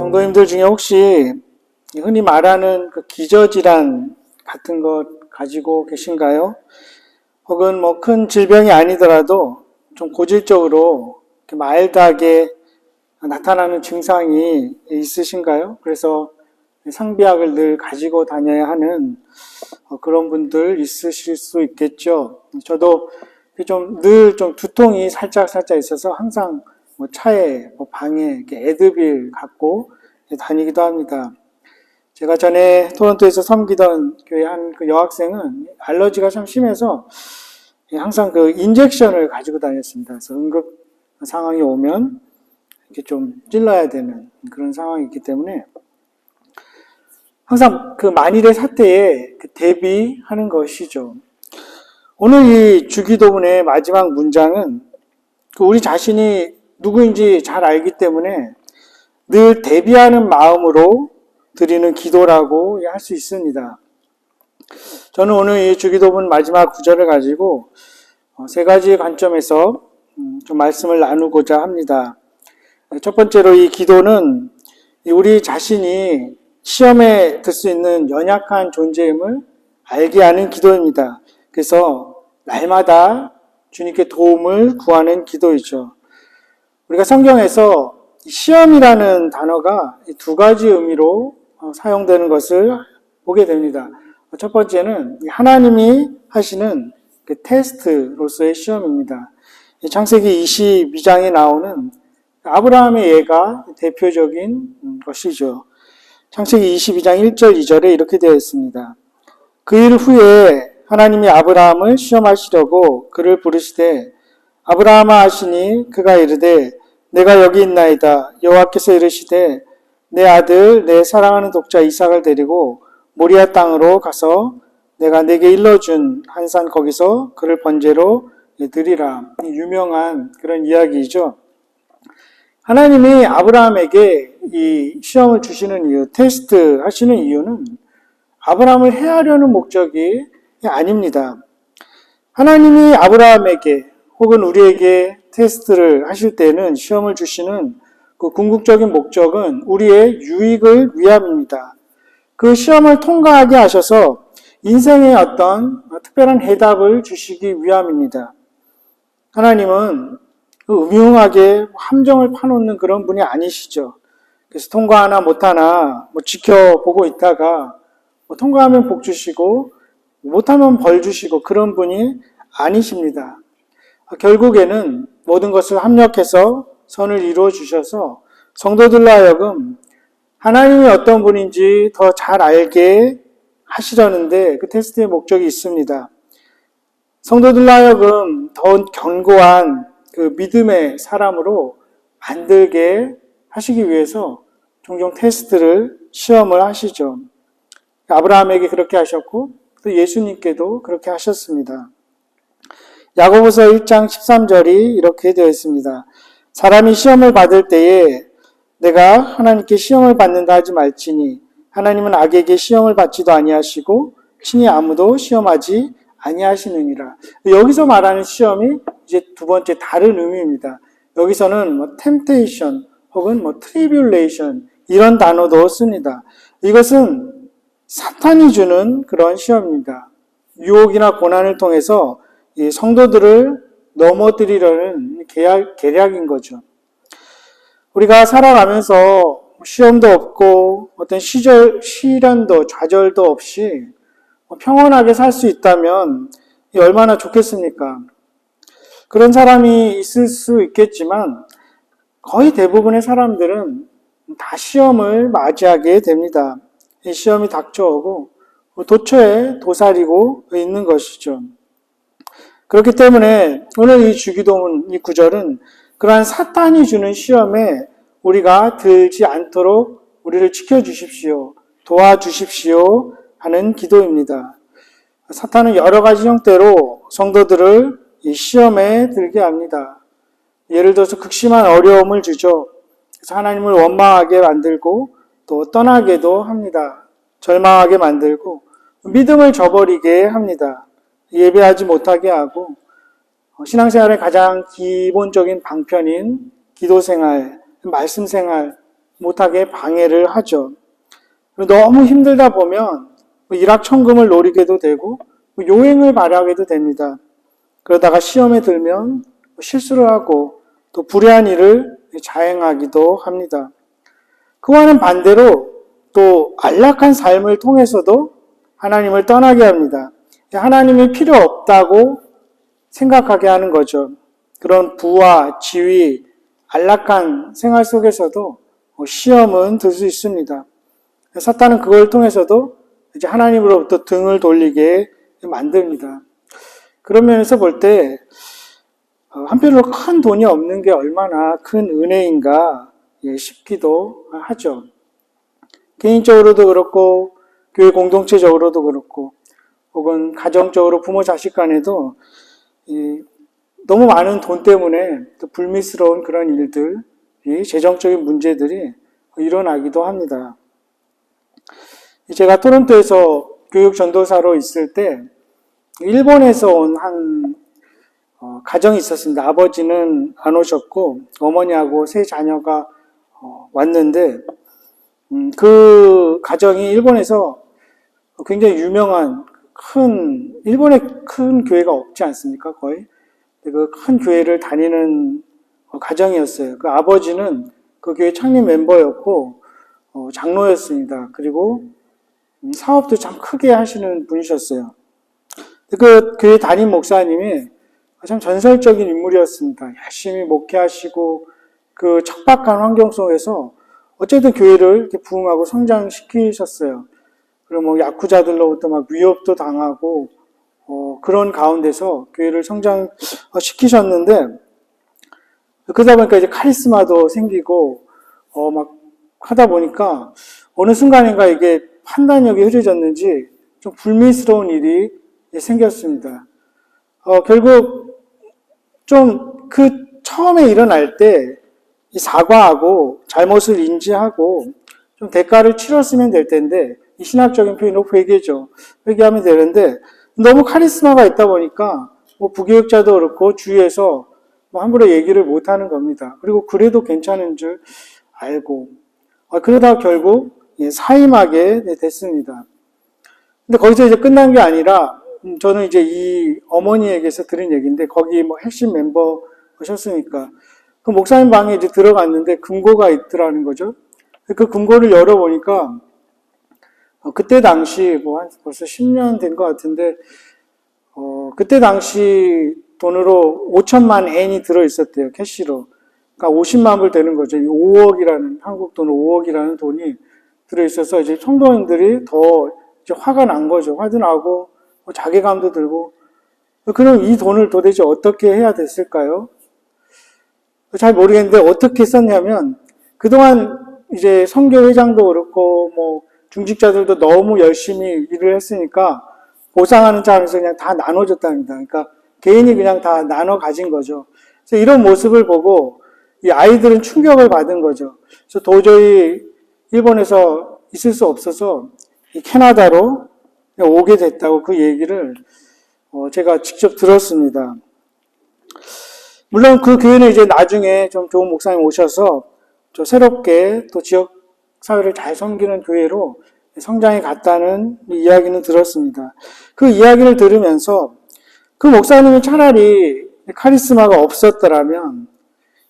성도님들 중에 혹시 흔히 말하는 그 기저질환 같은 것 가지고 계신가요? 혹은 뭐 큰 질병이 아니더라도 좀 고질적으로 이렇게 마일드하게 나타나는 증상이 있으신가요? 그래서 상비약을 늘 가지고 다녀야 하는 그런 분들 있으실 수 있겠죠. 저도 좀 늘 좀 두통이 살짝 있어서 항상 뭐 차에, 뭐 방에 이렇게 에드빌 갖고 다니기도 합니다. 제가 전에 토론토에서 섬기던 교회 한 그 여학생은 알러지가 참 심해서 항상 그 인젝션을 가지고 다녔습니다. 그래서 응급 상황이 오면 이렇게 좀 찔러야 되는 그런 상황이 있기 때문에 항상 그 만일의 사태에 대비하는 것이죠. 오늘 이 주기도문의 마지막 문장은 우리 자신이 누구인지 잘 알기 때문에 늘 대비하는 마음으로 드리는 기도라고 할 수 있습니다. 저는 오늘 이 주기도문 마지막 구절을 가지고 세 가지 관점에서 좀 말씀을 나누고자 합니다. 첫 번째로 이 기도는 우리 자신이 시험에 들 수 있는 연약한 존재임을 알게 하는 기도입니다. 그래서 날마다 주님께 도움을 구하는 기도이죠. 우리가 성경에서 시험이라는 단어가 두 가지 의미로 사용되는 것을 보게 됩니다. 첫 번째는 하나님이 하시는 그 테스트로서의 시험입니다. 창세기 22장에 나오는 아브라함의 예가 대표적인 것이죠. 창세기 22장 1절 2절에 이렇게 되어 있습니다. 그 일 후에 하나님이 아브라함을 시험하시려고 그를 부르시되 아브라함아 하시니 그가 이르되 내가 여기 있나이다. 여호와께서 이르시되 내 아들 내 사랑하는 독자 이삭을 데리고 모리아 땅으로 가서 내가 내게 일러준 한 산 거기서 그를 번제로 드리라. 유명한 그런 이야기이죠. 하나님이 아브라함에게 이 시험을 주시는 이유, 테스트 하시는 이유는 아브라함을 해하려는 목적이 아닙니다. 하나님이 아브라함에게 혹은 우리에게 테스트를 하실 때는 시험을 주시는 그 궁극적인 목적은 우리의 유익을 위함입니다. 그 시험을 통과하게 하셔서 인생의 어떤 특별한 해답을 주시기 위함입니다. 하나님은 음흉하게 함정을 파놓는 그런 분이 아니시죠. 그래서 통과하나 못하나 지켜보고 있다가 통과하면 복 주시고 못하면 벌 주시고 그런 분이 아니십니다. 결국에는 모든 것을 합력해서 선을 이루어 주셔서 성도들로 하여금 하나님이 어떤 분인지 더 잘 알게 하시려는데 그 테스트의 목적이 있습니다. 성도들로 하여금 더 견고한 그 믿음의 사람으로 만들게 하시기 위해서 종종 테스트를 시험을 하시죠. 아브라함에게 그렇게 하셨고 또 예수님께도 그렇게 하셨습니다. 야고보서 1장 13절이 이렇게 되어 있습니다. 사람이 시험을 받을 때에 내가 하나님께 시험을 받는다 하지 말지니 하나님은 악에게 시험을 받지도 아니하시고 친히 아무도 시험하지 아니하시느니라. 여기서 말하는 시험이 이제 두 번째 다른 의미입니다. 여기서는 temptation 혹은 tribulation 이런 단어도 씁니다. 이것은 사탄이 주는 그런 시험입니다. 유혹이나 고난을 통해서 이 성도들을 넘어뜨리려는 계략인 거죠. 우리가 살아가면서 시험도 없고 어떤 시련도 좌절도 없이 평온하게 살 수 있다면 얼마나 좋겠습니까? 그런 사람이 있을 수 있겠지만 거의 대부분의 사람들은 다 시험을 맞이하게 됩니다. 이 시험이 닥쳐오고 도처에 도사리고 있는 것이죠. 그렇기 때문에 오늘 이 주기도문 이 구절은 그러한 사탄이 주는 시험에 우리가 들지 않도록 우리를 지켜주십시오. 도와주십시오 하는 기도입니다. 사탄은 여러 가지 형태로 성도들을 이 시험에 들게 합니다. 예를 들어서 극심한 어려움을 주죠. 그래서 하나님을 원망하게 만들고 또 떠나게도 합니다. 절망하게 만들고 믿음을 저버리게 합니다. 예배하지 못하게 하고 신앙생활의 가장 기본적인 방편인 기도생활, 말씀생활 못하게 방해를 하죠. 너무 힘들다 보면 일확천금을 노리게도 되고 요행을 발휘하게도 됩니다. 그러다가 시험에 들면 실수를 하고 또 불의한 일을 자행하기도 합니다. 그와는 반대로 또 안락한 삶을 통해서도 하나님을 떠나게 합니다. 하나님이 필요 없다고 생각하게 하는 거죠. 그런 부와 지위, 안락한 생활 속에서도 시험은 들 수 있습니다. 사탄은 그걸 통해서도 이제 하나님으로부터 등을 돌리게 만듭니다. 그런 면에서 볼 때 한편으로 큰 돈이 없는 게 얼마나 큰 은혜인가 싶기도 하죠. 개인적으로도 그렇고 교회 공동체적으로도 그렇고 혹은 가정적으로 부모 자식 간에도 너무 많은 돈 때문에 또 불미스러운 그런 일들이 재정적인 문제들이 일어나기도 합니다. 제가 토론토에서 교육 전도사로 있을 때 일본에서 온 한 가정이 있었습니다. 아버지는 안 오셨고 어머니하고 세 자녀가 왔는데 그 가정이 일본에서 굉장히 유명한 일본에 큰 교회가 없지 않습니까? 거의. 그 큰 교회를 다니는 가정이었어요. 그 아버지는 그 교회 창립 멤버였고 장로였습니다. 그리고 사업도 참 크게 하시는 분이셨어요. 그 교회 담임 목사님이 참 전설적인 인물이었습니다. 열심히 목회하시고 그 척박한 환경 속에서 어쨌든 교회를 이렇게 부흥하고 성장시키셨어요. 그리고 뭐 야쿠자들로부터 막 위협도 당하고 그런 가운데서 교회를 성장시키셨는데 그러다 보니까 이제 카리스마도 생기고 막 하다 보니까 어느 순간인가 이게 판단력이 흐려졌는지 좀 불미스러운 일이 생겼습니다. 결국 좀 처음에 일어날 때 사과하고 잘못을 인지하고 좀 대가를 치렀으면 될 텐데 이 신학적인 표현으로 회개죠. 회개하면 되는데 너무 카리스마가 있다 보니까 뭐 부교육자도 그렇고 주위에서 뭐 함부로 얘기를 못하는 겁니다. 그리고 그래도 괜찮은 줄 알고 그러다 결국 사임하게 됐습니다. 근데 거기서 이제 끝난 게 아니라 저는 이제 이 어머니에게서 들은 얘기인데 거기 뭐 핵심 멤버셨으니까 그 목사님 방에 이제 들어갔는데 금고가 있더라는 거죠. 그 금고를 열어보니까 그때 당시 뭐 한 벌써 10년 된 것 같은데 그때 당시 돈으로 5천만 엔이 들어있었대요. 캐시로. 그러니까 50만 불 되는 거죠. 5억이라는 한국 돈 5억이라는 돈이 들어있어서 이제 성도님들이 더 이제 화가 난 거죠. 화도 나고 자괴감도 들고 그럼 이 돈을 도대체 어떻게 해야 됐을까요? 잘 모르겠는데 어떻게 썼냐면 그동안 이제 선교회장도 그렇고 뭐 중직자들도 너무 열심히 일을 했으니까 보상하는 차원에서 그냥 다 나눠줬답니다. 그러니까 개인이 그냥 다 나눠 가진 거죠. 그래서 이런 모습을 보고 이 아이들은 충격을 받은 거죠. 그래서 도저히 일본에서 있을 수 없어서 이 캐나다로 오게 됐다고 그 얘기를 제가 직접 들었습니다. 물론 그 교회는 이제 나중에 좀 좋은 목사님 오셔서 좀 새롭게 또 지역 사회를 잘 섬기는 교회로 성장해 갔다는 이야기는 들었습니다. 그 이야기를 들으면서 그 목사님이 차라리 카리스마가 없었더라면,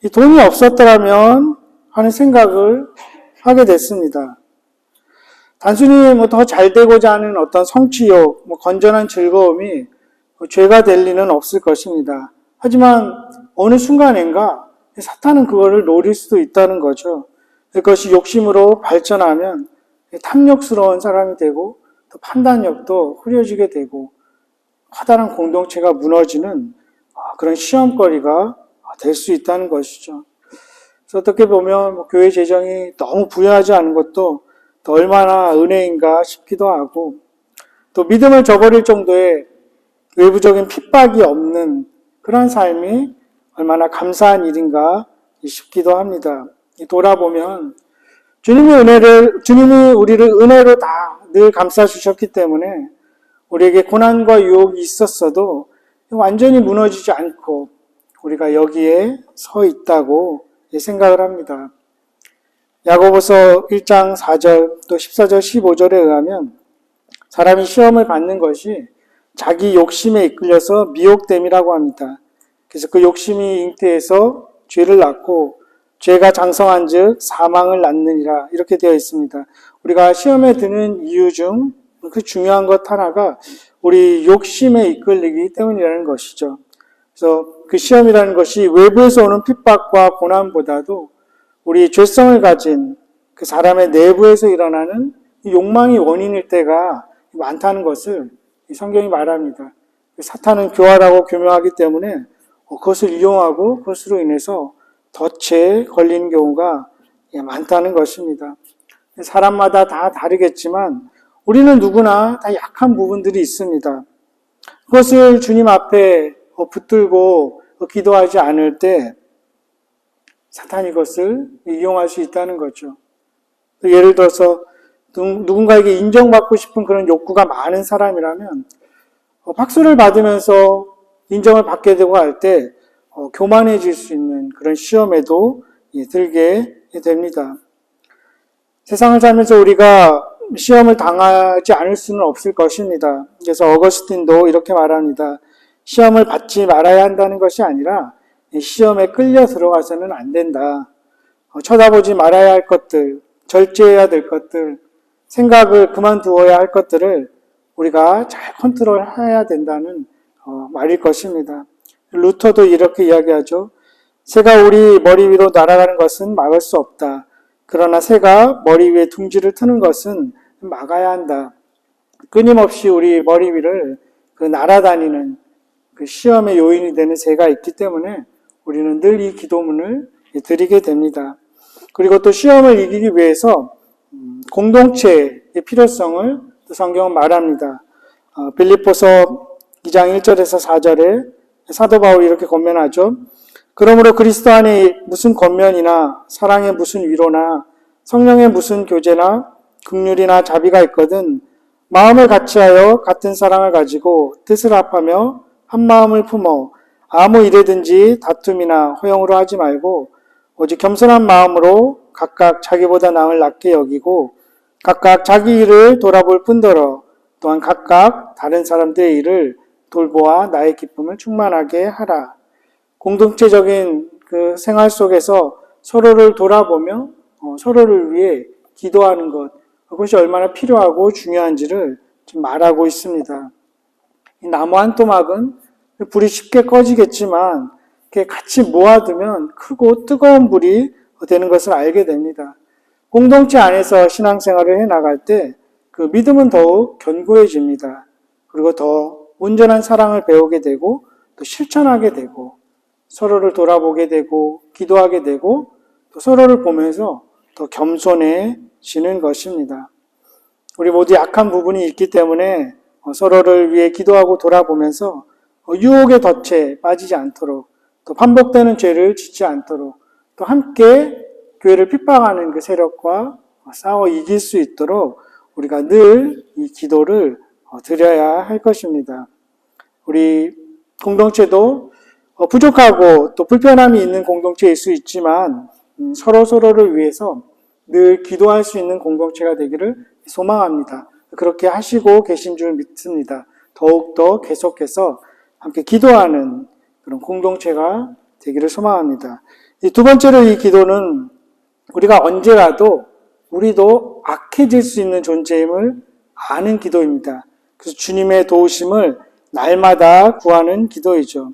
이 돈이 없었더라면 하는 생각을 하게 됐습니다. 단순히 뭐 더 잘 되고자 하는 어떤 성취욕, 뭐 건전한 즐거움이 죄가 될 리는 없을 것입니다. 하지만 어느 순간인가 사탄은 그거를 노릴 수도 있다는 거죠. 그것이 욕심으로 발전하면 탐욕스러운 사람이 되고 또 판단력도 흐려지게 되고 커다란 공동체가 무너지는 그런 시험거리가 될 수 있다는 것이죠. 그래서 어떻게 보면 교회 재정이 너무 부유하지 않은 것도 또 얼마나 은혜인가 싶기도 하고 또 믿음을 저버릴 정도의 외부적인 핍박이 없는 그런 삶이 얼마나 감사한 일인가 싶기도 합니다. 돌아보면 주님이 우리를 은혜로 다 늘 감싸주셨기 때문에 우리에게 고난과 유혹이 있었어도 완전히 무너지지 않고 우리가 여기에 서 있다고 생각을 합니다. 야고보서 1장 4절 또 14절 15절에 의하면 사람이 시험을 받는 것이 자기 욕심에 이끌려서 미혹됨이라고 합니다. 그래서 그 욕심이 잉태해서 죄를 낳고 죄가 장성한 즉 사망을 낳느니라 이렇게 되어 있습니다. 우리가 시험에 드는 이유 중 그 중요한 것 하나가 우리 욕심에 이끌리기 때문이라는 것이죠. 그래서 그 시험이라는 것이 외부에서 오는 핍박과 고난보다도 우리 죄성을 가진 그 사람의 내부에서 일어나는 욕망이 원인일 때가 많다는 것을 성경이 말합니다. 사탄은 교활하고 교묘하기 때문에 그것을 이용하고 그것으로 인해서 덫에 걸리는 경우가 많다는 것입니다. 사람마다 다 다르겠지만 우리는 누구나 다 약한 부분들이 있습니다. 그것을 주님 앞에 붙들고 기도하지 않을 때 사탄이 그것을 이용할 수 있다는 거죠. 예를 들어서 누군가에게 인정받고 싶은 그런 욕구가 많은 사람이라면 박수를 받으면서 인정을 받게 되고 할 때 교만해질 수 있는 그런 시험에도 들게 됩니다. 세상을 살면서 우리가 시험을 당하지 않을 수는 없을 것입니다. 그래서 어거스틴도 이렇게 말합니다. 시험을 받지 말아야 한다는 것이 아니라 시험에 끌려 들어가서는 안 된다. 쳐다보지 말아야 할 것들, 절제해야 될 것들, 생각을 그만두어야 할 것들을 우리가 잘 컨트롤해야 된다는 말일 것입니다. 루터도 이렇게 이야기하죠. 새가 우리 머리 위로 날아가는 것은 막을 수 없다. 그러나 새가 머리 위에 둥지를 트는 것은 막아야 한다. 끊임없이 우리 머리 위를 그 날아다니는 그 시험의 요인이 되는 새가 있기 때문에 우리는 늘 이 기도문을 드리게 됩니다. 그리고 또 시험을 이기기 위해서 공동체의 필요성을 성경은 말합니다. 빌립보서 2장 1절에서 4절에 사도 바울이 이렇게 권면하죠. 그러므로 그리스도 안에 무슨 권면이나 사랑의 무슨 위로나 성령의 무슨 교제나 긍휼이나 자비가 있거든 마음을 같이하여 같은 사랑을 가지고 뜻을 합하며 한 마음을 품어 아무 일에든지 다툼이나 허용으로 하지 말고 오직 겸손한 마음으로 각각 자기보다 남을 낮게 여기고 각각 자기 일을 돌아볼 뿐더러 또한 각각 다른 사람들의 일을 돌보아 나의 기쁨을 충만하게 하라. 공동체적인 그 생활 속에서 서로를 돌아보며 서로를 위해 기도하는 것, 그것이 얼마나 필요하고 중요한지를 지금 말하고 있습니다. 이 나무 한 토막은 불이 쉽게 꺼지겠지만 같이 모아두면 크고 뜨거운 불이 되는 것을 알게 됩니다. 공동체 안에서 신앙생활을 해나갈 때 그 믿음은 더욱 견고해집니다. 그리고 더 온전한 사랑을 배우게 되고 또 실천하게 되고 서로를 돌아보게 되고 기도하게 되고 또 서로를 보면서 더 겸손해지는 것입니다. 우리 모두 약한 부분이 있기 때문에 서로를 위해 기도하고 돌아보면서 유혹의 덫에 빠지지 않도록 또 반복되는 죄를 짓지 않도록 또 함께 교회를 핍박하는 그 세력과 싸워 이길 수 있도록 우리가 늘 이 기도를 드려야 할 것입니다. 우리 공동체도 부족하고 또 불편함이 있는 공동체일 수 있지만 서로서로를 위해서 늘 기도할 수 있는 공동체가 되기를 소망합니다. 그렇게 하시고 계신 줄 믿습니다. 더욱더 계속해서 함께 기도하는 그런 공동체가 되기를 소망합니다. 두 번째로 이 기도는 우리가 언제라도 우리도 악해질 수 있는 존재임을 아는 기도입니다. 그래서 주님의 도우심을 날마다 구하는 기도이죠.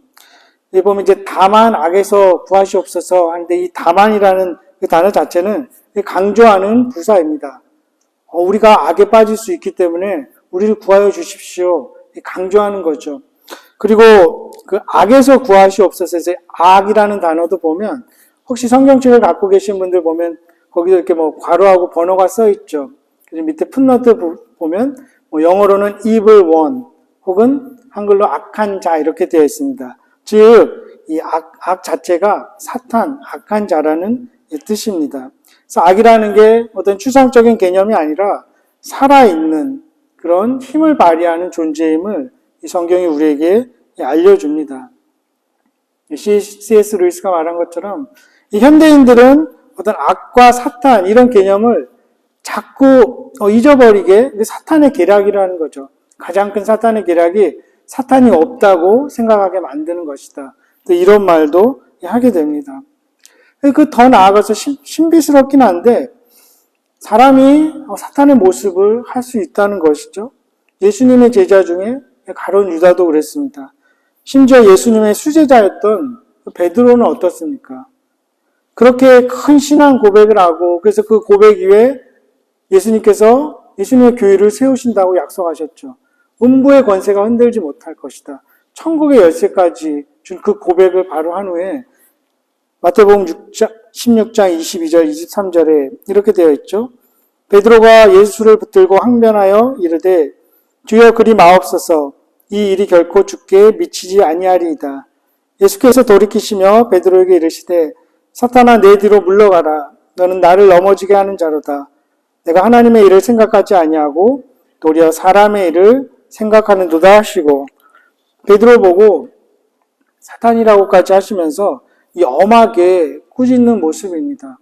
여기 보면 이제 다만 악에서 구하시옵소서 하는데 이 다만이라는 그 단어 자체는 강조하는 부사입니다. 우리가 악에 빠질 수 있기 때문에 우리를 구하여 주십시오. 강조하는 거죠. 그리고 그 악에서 구하시옵소서 악이라는 단어도 보면 혹시 성경책을 갖고 계신 분들 보면 거기도 이렇게 괄호하고 번호가 써 있죠. 그래서 밑에 풋노트 보면 영어로는 evil one 혹은 한글로 악한 자 이렇게 되어 있습니다. 즉, 이 악 자체가 사탄, 악한 자라는 뜻입니다. 그래서 악이라는 게 어떤 추상적인 개념이 아니라 살아있는 그런 힘을 발휘하는 존재임을 이 성경이 우리에게 알려줍니다. C.S. 루이스가 말한 것처럼 이 현대인들은 어떤 악과 사탄 이런 개념을 자꾸 잊어버리게 사탄의 계략이라는 거죠. 가장 큰 사탄의 계략이 사탄이 없다고 생각하게 만드는 것이다. 이런 말도 하게 됩니다. 그 더 나아가서 신비스럽긴 한데 사람이 사탄의 모습을 할 수 있다는 것이죠. 예수님의 제자 중에 가룟 유다도 그랬습니다. 심지어 예수님의 수제자였던 베드로는 어떻습니까? 그렇게 큰 신앙 고백을 하고 그래서 그 고백 이후에 예수님께서 예수님의 교회를 세우신다고 약속하셨죠. 음부의 권세가 흔들지 못할 것이다. 천국의 열쇠까지 준 그 고백을 바로 한 후에 마태복음 16장 22절 23절에 이렇게 되어 있죠. 베드로가 예수를 붙들고 항변하여 이르되 주여 그리 마옵소서 이 일이 결코 주께 미치지 아니하리이다. 예수께서 돌이키시며 베드로에게 이르시되 사탄아 내 뒤로 물러가라. 너는 나를 넘어지게 하는 자로다. 내가 하나님의 일을 생각하지 아니하고 도리어 사람의 일을 생각하는도다 하시고 베드로 보고 사탄이라고까지 하시면서 이 엄하게 꾸짖는 모습입니다.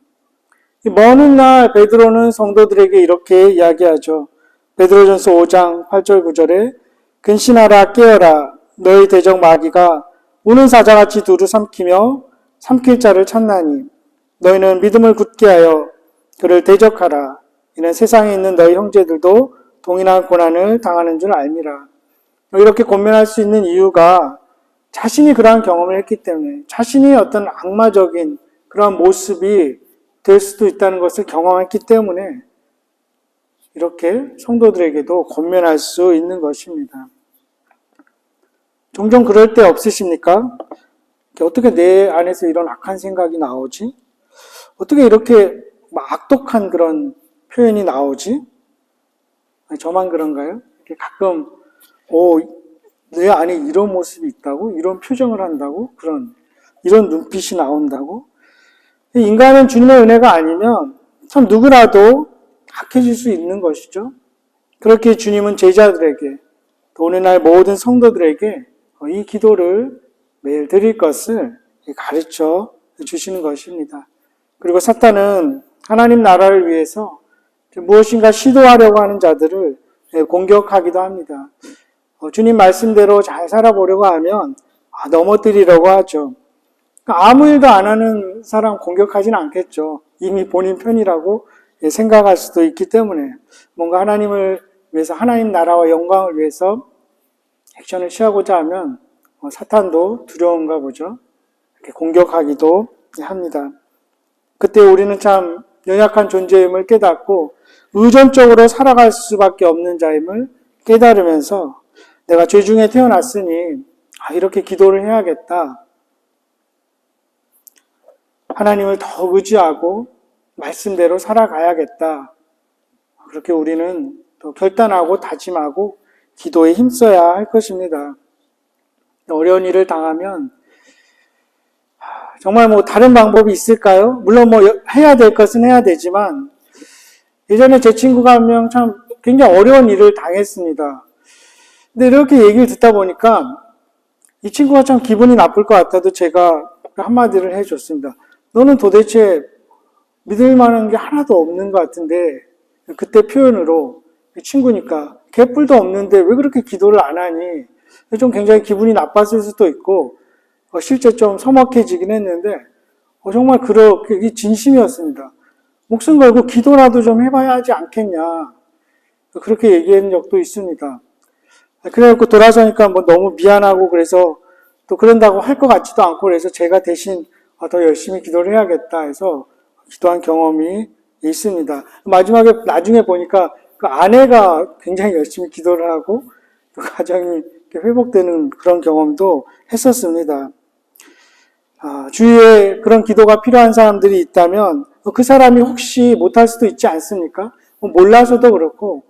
먼 훗날 베드로는 성도들에게 이렇게 이야기하죠. 베드로전서 5장 8절 9절에 근신하라 깨어라 너희 대적 마귀가 우는 사자같이 두루 삼키며 삼킬 자를 찾나니 너희는 믿음을 굳게 하여 그를 대적하라. 이는 세상에 있는 너희 형제들도 동일한 고난을 당하는 줄 알미라. 이렇게 권면할 수 있는 이유가 자신이 그러한 경험을 했기 때문에 자신이 어떤 악마적인 그런 모습이 될 수도 있다는 것을 경험했기 때문에 이렇게 성도들에게도 권면할 수 있는 것입니다. 종종 그럴 때 없으십니까? 어떻게 내 안에서 이런 악한 생각이 나오지? 어떻게 이렇게 악독한 그런 표현이 나오지? 저만 그런가요? 가끔 내 안에 이런 모습이 있다고? 이런 표정을 한다고? 이런 눈빛이 나온다고? 인간은 주님의 은혜가 아니면 참 누구라도 악해질 수 있는 것이죠. 그렇게 주님은 제자들에게 또 오늘날 모든 성도들에게 이 기도를 매일 드릴 것을 가르쳐 주시는 것입니다. 그리고 사탄은 하나님 나라를 위해서 무엇인가 시도하려고 하는 자들을 공격하기도 합니다. 주님 말씀대로 잘 살아보려고 하면 넘어뜨리려고 하죠. 아무 일도 안 하는 사람 공격하지는 않겠죠. 이미 본인 편이라고 생각할 수도 있기 때문에 뭔가 하나님을 위해서 하나님 나라와 영광을 위해서 액션을 취하고자 하면 사탄도 두려운가 보죠. 이렇게 공격하기도 합니다. 그때 우리는 참 연약한 존재임을 깨닫고 의존적으로 살아갈 수밖에 없는 자임을 깨달으면서 내가 죄 중에 태어났으니 이렇게 기도를 해야겠다. 하나님을 더 의지하고 말씀대로 살아가야겠다. 그렇게 우리는 또 결단하고 다짐하고 기도에 힘써야 할 것입니다. 어려운 일을 당하면 정말 다른 방법이 있을까요? 물론 해야 될 것은 해야 되지만 예전에 제 친구가 한 명 참 굉장히 어려운 일을 당했습니다. 근데 이렇게 얘기를 듣다 보니까 이 친구가 참 기분이 나쁠 것 같아도 제가 한마디를 해줬습니다. 너는 도대체 믿을 만한 게 하나도 없는 것 같은데 그때 표현으로 친구니까 개뿔도 없는데 왜 그렇게 기도를 안 하니? 좀 굉장히 기분이 나빴을 수도 있고 실제 좀 서먹해지긴 했는데 정말 그게 진심이었습니다. 목숨 걸고 기도라도 좀 해봐야 하지 않겠냐. 그렇게 얘기한 적도 있습니다. 그래갖고 돌아서니까 너무 미안하고 그래서 또 그런다고 할 것 같지도 않고 그래서 제가 대신 더 열심히 기도를 해야겠다 해서 기도한 경험이 있습니다. 마지막에 나중에 보니까 그 아내가 굉장히 열심히 기도를 하고 그 가정이 회복되는 그런 경험도 했었습니다. 주위에 그런 기도가 필요한 사람들이 있다면 그 사람이 혹시 못할 수도 있지 않습니까? 몰라서도 그렇고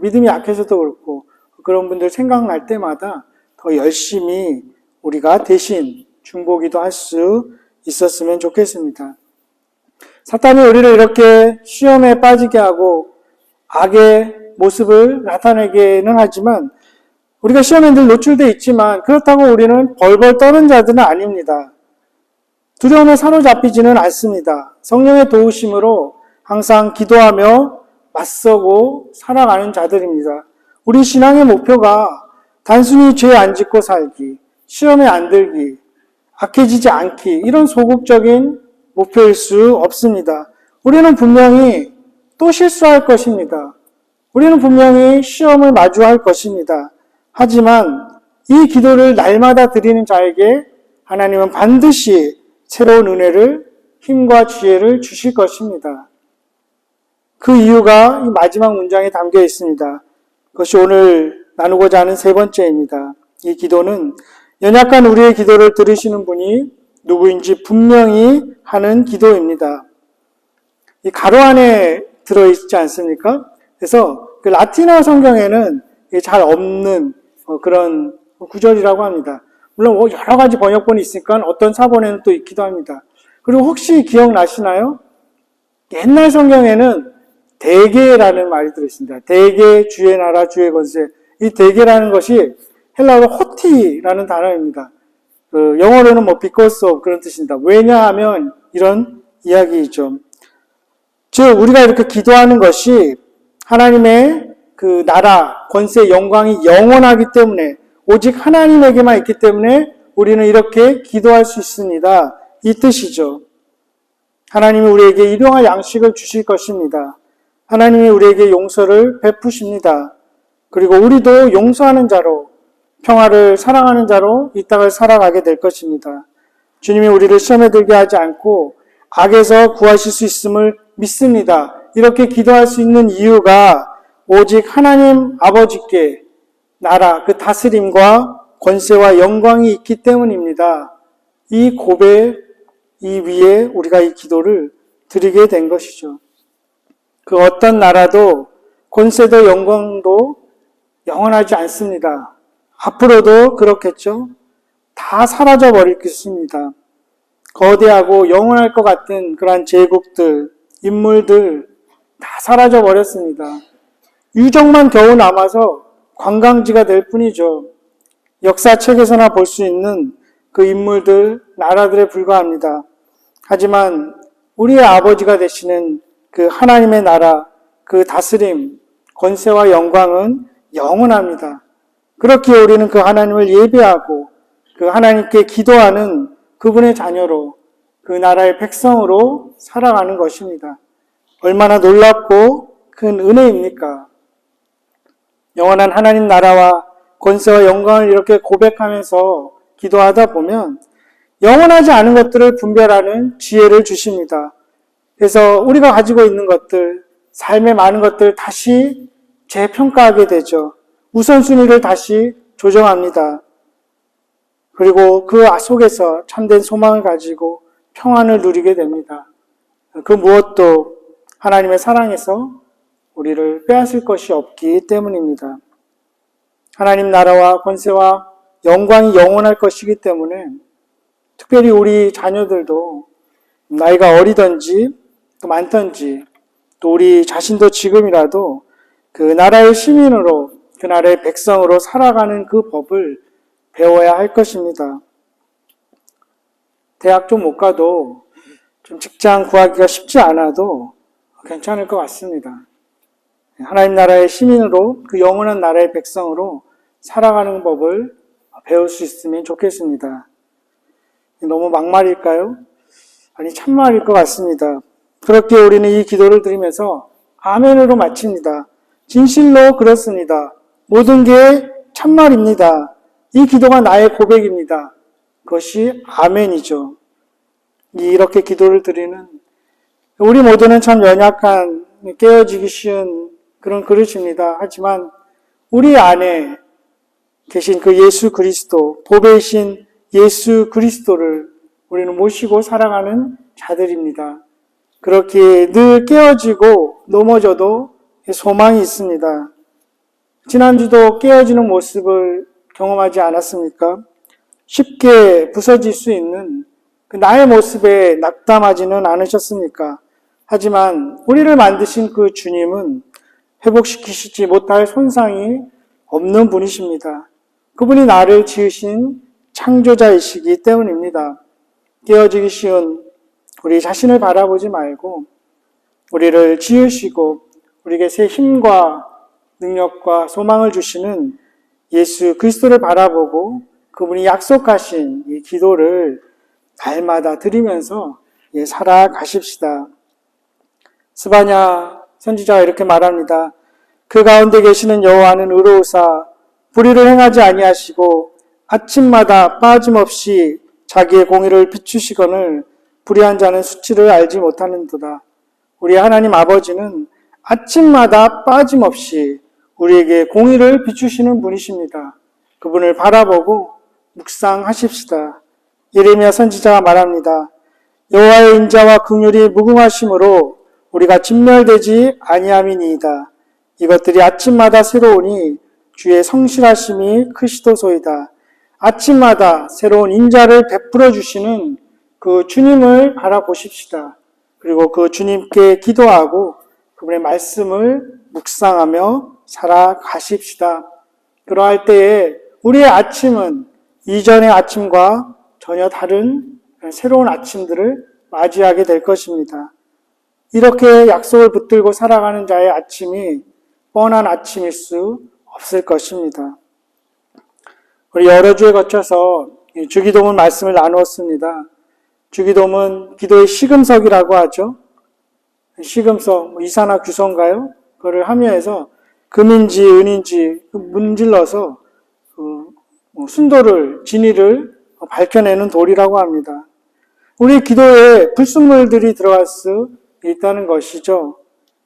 믿음이 약해서도 그렇고 그런 분들 생각날 때마다 더 열심히 우리가 대신 중보기도 할 수 있었으면 좋겠습니다. 사탄이 우리를 이렇게 시험에 빠지게 하고 악의 모습을 나타내기는 하지만 우리가 시험에 늘 노출되어 있지만 그렇다고 우리는 벌벌 떠는 자들은 아닙니다. 두려움에 사로잡히지는 않습니다. 성령의 도우심으로 항상 기도하며 맞서고 살아가는 자들입니다. 우리 신앙의 목표가 단순히 죄 안 짓고 살기, 시험에 안 들기, 악해지지 않기, 이런 소극적인 목표일 수 없습니다. 우리는 분명히 또 실수할 것입니다. 우리는 분명히 시험을 마주할 것입니다. 하지만 이 기도를 날마다 드리는 자에게 하나님은 반드시 새로운 은혜를, 힘과 지혜를 주실 것입니다. 그 이유가 이 마지막 문장에 담겨 있습니다. 그것이 오늘 나누고자 하는 세 번째입니다. 이 기도는 연약한 우리의 기도를 들으시는 분이 누구인지 분명히 하는 기도입니다. 이 가로 안에 들어있지 않습니까? 그래서 그 라틴어 성경에는 잘 없는 그런 구절이라고 합니다. 물론 여러 가지 번역본이 있으니까 어떤 사본에는 또 있기도 합니다. 그리고 혹시 기억나시나요? 옛날 성경에는 대개라는 말이 들어있습니다. 대개, 주의 나라, 주의 권세. 이 대개라는 것이 헬라어로 호티라는 단어입니다. 영어로는 because of 그런 뜻입니다. 왜냐하면 이런 이야기이죠. 즉 우리가 이렇게 기도하는 것이 하나님의 그 나라, 권세, 영광이 영원하기 때문에 오직 하나님에게만 있기 때문에 우리는 이렇게 기도할 수 있습니다. 이 뜻이죠. 하나님이 우리에게 일용할 양식을 주실 것입니다. 하나님이 우리에게 용서를 베푸십니다. 그리고 우리도 용서하는 자로, 평화를 사랑하는 자로 이 땅을 살아가게 될 것입니다. 주님이 우리를 시험에 들게 하지 않고 악에서 구하실 수 있음을 믿습니다. 이렇게 기도할 수 있는 이유가 오직 하나님 아버지께 나라, 그 다스림과 권세와 영광이 있기 때문입니다. 이 고백, 이 위에 우리가 이 기도를 드리게 된 것이죠. 그 어떤 나라도 권세도 영광도 영원하지 않습니다. 앞으로도 그렇겠죠. 다 사라져 버릴 것입니다. 거대하고 영원할 것 같은 그러한 제국들, 인물들 다 사라져 버렸습니다. 유적만 겨우 남아서 관광지가 될 뿐이죠. 역사책에서나 볼 수 있는 그 인물들, 나라들에 불과합니다. 하지만 우리의 아버지가 되시는 그 하나님의 나라, 그 다스림, 권세와 영광은 영원합니다. 그렇기에 우리는 그 하나님을 예배하고 그 하나님께 기도하는 그분의 자녀로, 그 나라의 백성으로 살아가는 것입니다. 얼마나 놀랍고 큰 은혜입니까? 영원한 하나님 나라와 권세와 영광을 이렇게 고백하면서 기도하다 보면 영원하지 않은 것들을 분별하는 지혜를 주십니다. 그래서 우리가 가지고 있는 것들, 삶의 많은 것들 다시 재평가하게 되죠. 우선순위를 다시 조정합니다. 그리고 그 속에서 참된 소망을 가지고 평안을 누리게 됩니다. 그 무엇도 하나님의 사랑에서 우리를 빼앗을 것이 없기 때문입니다. 하나님 나라와 권세와 영광이 영원할 것이기 때문에 특별히 우리 자녀들도 나이가 어리든지 또 많든지 또 우리 자신도 지금이라도 그 나라의 시민으로 그 나라의 백성으로 살아가는 그 법을 배워야 할 것입니다. 대학 좀 못 가도 좀 직장 구하기가 쉽지 않아도 괜찮을 것 같습니다. 하나님 나라의 시민으로 그 영원한 나라의 백성으로 살아가는 법을 배울 수 있으면 좋겠습니다. 너무 막말일까요? 아니 참말일 것 같습니다. 그렇게 우리는 이 기도를 드리면서 아멘으로 마칩니다. 진실로 그렇습니다. 모든 게 참말입니다. 이 기도가 나의 고백입니다. 그것이 아멘이죠. 이렇게 기도를 드리는 우리 모두는 참 연약한 깨어지기 쉬운 그런 그릇입니다. 하지만 우리 안에 계신 그 예수 그리스도, 보배이신 예수 그리스도를 우리는 모시고 살아가는 자들입니다. 그렇게 늘 깨어지고 넘어져도 소망이 있습니다. 지난주도 깨어지는 모습을 경험하지 않았습니까? 쉽게 부서질 수 있는 그 나의 모습에 낙담하지는 않으셨습니까? 하지만 우리를 만드신 그 주님은 회복시키시지 못할 손상이 없는 분이십니다. 그분이 나를 지으신 창조자이시기 때문입니다. 깨어지기 쉬운 우리 자신을 바라보지 말고 우리를 지으시고 우리에게 새 힘과 능력과 소망을 주시는 예수 그리스도를 바라보고 그분이 약속하신 이 기도를 날마다 드리면서 살아가십시다. 스바냐 선지자가 이렇게 말합니다. 그 가운데 계시는 여호와는 의로우사 불의를 행하지 아니하시고 아침마다 빠짐없이 자기의 공의를 비추시거늘 불의한 자는 수치를 알지 못하는도다. 우리 하나님 아버지는 아침마다 빠짐없이 우리에게 공의를 비추시는 분이십니다. 그분을 바라보고 묵상하십시다. 예레미야 선지자가 말합니다. 여호와의 인자와 긍휼이 무궁하심으로 우리가 진멸되지 아니함이니이다. 이것들이 아침마다 새로우니 주의 성실하심이 크시도소이다. 아침마다 새로운 인자를 베풀어 주시는 그 주님을 바라보십시다. 그리고 그 주님께 기도하고 그분의 말씀을 묵상하며 살아가십시다. 그러할 때에 우리의 아침은 이전의 아침과 전혀 다른 새로운 아침들을 맞이하게 될 것입니다. 이렇게 약속을 붙들고 살아가는 자의 아침이 뻔한 아침일 수 없을 것입니다. 우리 여러 주에 거쳐서 주기도문 말씀을 나누었습니다. 주기도문 기도의 시금석이라고 하죠. 시금석, 이사나 규서인가요? 그거를 함유해서 금인지 은인지 문질러서 순도를, 진위를 밝혀내는 돌이라고 합니다. 우리 기도에 불순물들이 들어갈 수 있다는 것이죠.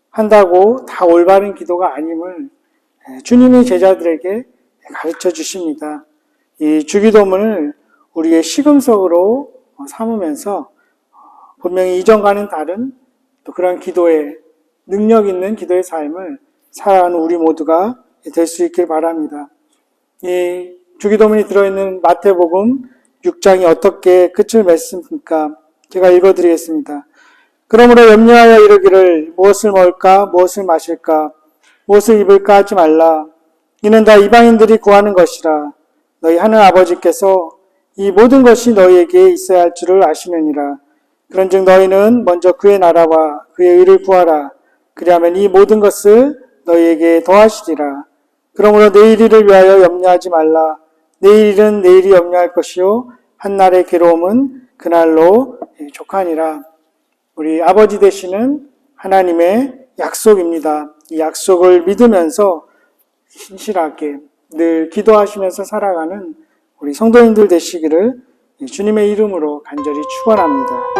한다고 다 올바른 기도가 아님을 주님이 제자들에게 가르쳐 주십니다. 이 주기도문을 우리의 시금석으로 삼으면서 분명히 이전과는 다른 또 그런 기도의 능력 있는 기도의 삶을 살아가는 우리 모두가 될 수 있길 바랍니다. 이 주기도문이 들어있는 마태복음 6장이 어떻게 끝을 맺습니까? 제가 읽어드리겠습니다. 그러므로 염려하여 이르기를 무엇을 먹을까 무엇을 마실까 무엇을 입을까 하지 말라. 이는 다 이방인들이 구하는 것이라. 너희 하늘 아버지께서 이 모든 것이 너희에게 있어야 할 줄을 아시느니라. 그런즉 너희는 먼저 그의 나라와 그의 의를 구하라. 그리하면 이 모든 것을 너희에게 더하시리라. 그러므로 내일 일을 위하여 염려하지 말라. 내일 일은 내일이 염려할 것이요 한날의 괴로움은 그날로 족하니라. 우리 아버지 되시는 하나님의 약속입니다. 이 약속을 믿으면서 신실하게 늘 기도하시면서 살아가는 우리 성도님들 되시기를 주님의 이름으로 간절히 축원합니다.